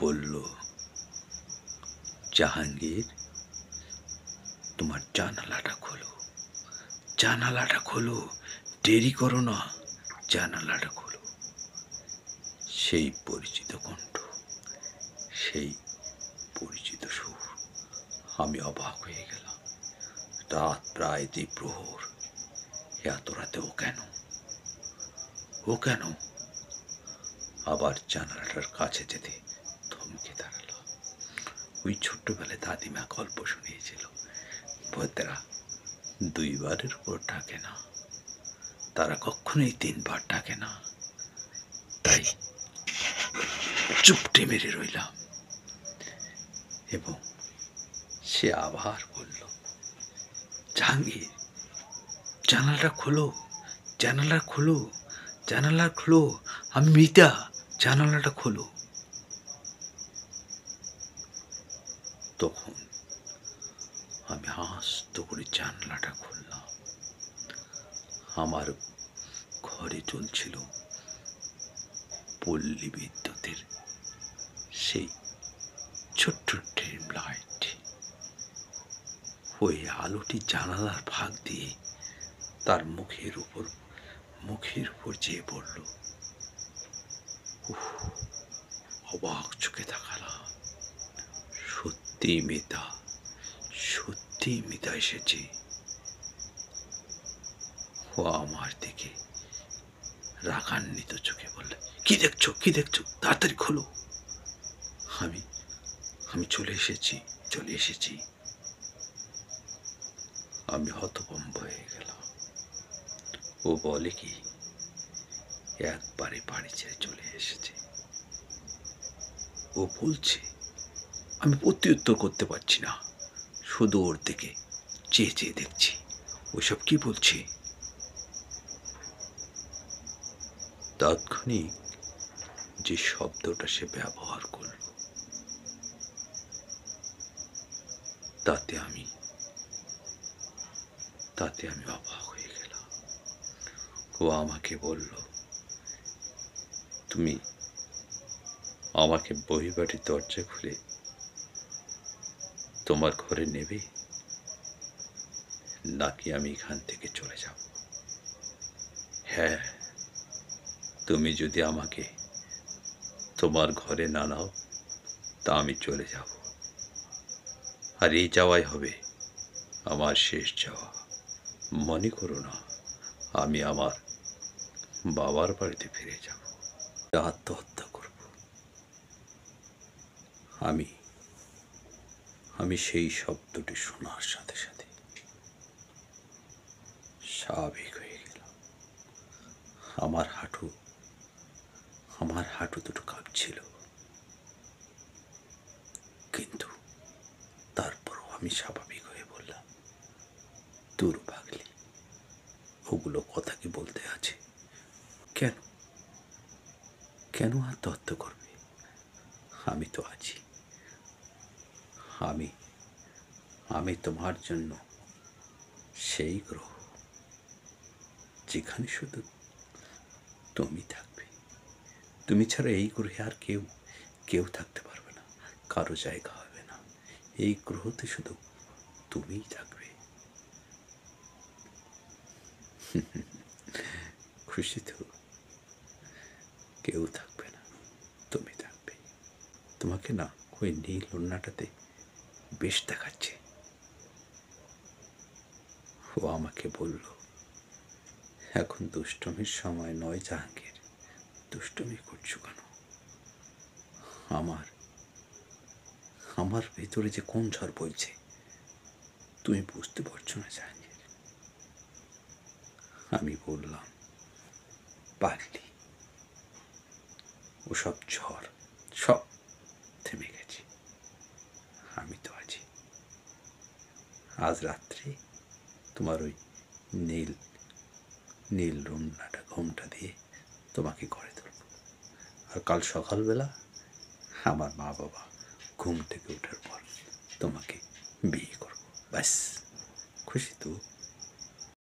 বলল, জাহাঙ্গীর, তোমার জানালাটা খোলো, জানালাটা খোলো, দেরি করো না, জানালাটা খোলো। সেই পরিচিত কণ্ঠ, সেই পরিচিত সুর। আমি অবাক হয়ে গেলাম। রাত প্রায় দ্বিপ্রহর। এত রাতে ও কেন? ও কেন? আবার জানালাটার কাছে যেতে থমকে দাঁড়ালাম। ওই ছোট্টবেলায় দাদিমা গল্প শুনিয়েছিল, ভূতেরা দুইবারের উপর ডাকে না, তারা কখনোই তিনবার ডাকে না। তাই চুপটে মেরে রইলাম এবং সে আবার বলল, জাহাঙ্গীর, জানালাটা খোলো, জানালা খোলো, জানালা খোলো, আমি মিতা, জানালাটা খোলো। তখন আমি আস্তে করে জানলাটা খুললাম। আমার ঘরে চলছিল পল্লী বিদ্যুতের সেই ছোট্ট ড্রিম লাইট। ওই আলোটি জানালার ফাঁক দিয়ে তার মুখের উপর চেয়ে পড়ল। অবাক চোখে তাকালাম। সত্যি মিতা এসেছে। ও আমার দিকে রাগান্বিত চোখে বললে, কি দেখছো, তাড়াতাড়ি খোলো। আমি চলে এসেছি। আমি হতভম্ব হয়ে গেলাম। ও বলে কি, একবারে বাড়ি ছেড়ে চলে এসেছে। ও বলছে, আমি প্রত্যুত্তর করতে পারছি না, শুধু ওর দিকে চেয়ে দেখছি ওইসব কি বলছে। তাৎক্ষণিক যে শব্দটা সে ব্যবহার করল, তাতে আমি অবাক হয়ে গেলাম। ও আমাকে বলল, তুমি আমাকে বহির্বাটির দরজা খুলে তোমার ঘরে নেবে, নাকি আমি এখান থেকে চলে যাব? হ্যাঁ, তুমি যদি আমাকে তোমার ঘরে না নাও, তা আমি চলে যাব। আর এই যাওয়াই হবে আমার শেষ যাওয়া। মনে করো না আমি আমার বাবার বাড়িতে ফিরে যাব, আত্মহত্যা করব। আমি সেই শব্দটি শোনার সাথে সাথে স্বাভাবিক হয়ে গেলাম। আমার হাঁটু দুটো কাঁপছিল, কিন্তু তারপরও আমি স্বাভাবিক হয়ে বললাম, দূর পাগলি, ওগুলো কথা কি বলতে আছে? কেন আত্মহত্যা করবে? আমি তো আছি। আমি তোমার জন্য সেই গ্রহ, যেখানে শুধু তুমি থাকবে। তুমি ছাড়া এই গ্রহে আর কেউ থাকতে পারবে না, কারো জায়গা হবে না। এই গ্রহতে শুধু তুমিই থাকবে। খুশি তো? কেউ থাকবে না, তুমি থাকবে। তোমাকে না ওই নীল ওড়নাটাতে বেশ দেখাচ্ছে। ও আমাকে বলল, এখন দুষ্টমির সময় নয় জাহাঙ্গীর, দুষ্টমি করছো কেন? আমার ভেতরে যে কোন ঝড় বইছে তুমি বুঝতে পারছো না জাহাঙ্গীর। আমি বললাম, পাগলি, ওসব ঝড় সব থেমে গেছে। আমি তো আছি। আজ রাত্রে তোমার ওই নীল ঘুমটা দিয়ে তোমাকে ঘরে তুলব, আর কাল সকালবেলা আমার মা বাবা ঘুম থেকে ওঠার পর তোমাকে বিয়ে করব। ব্যাস, খুশি তো?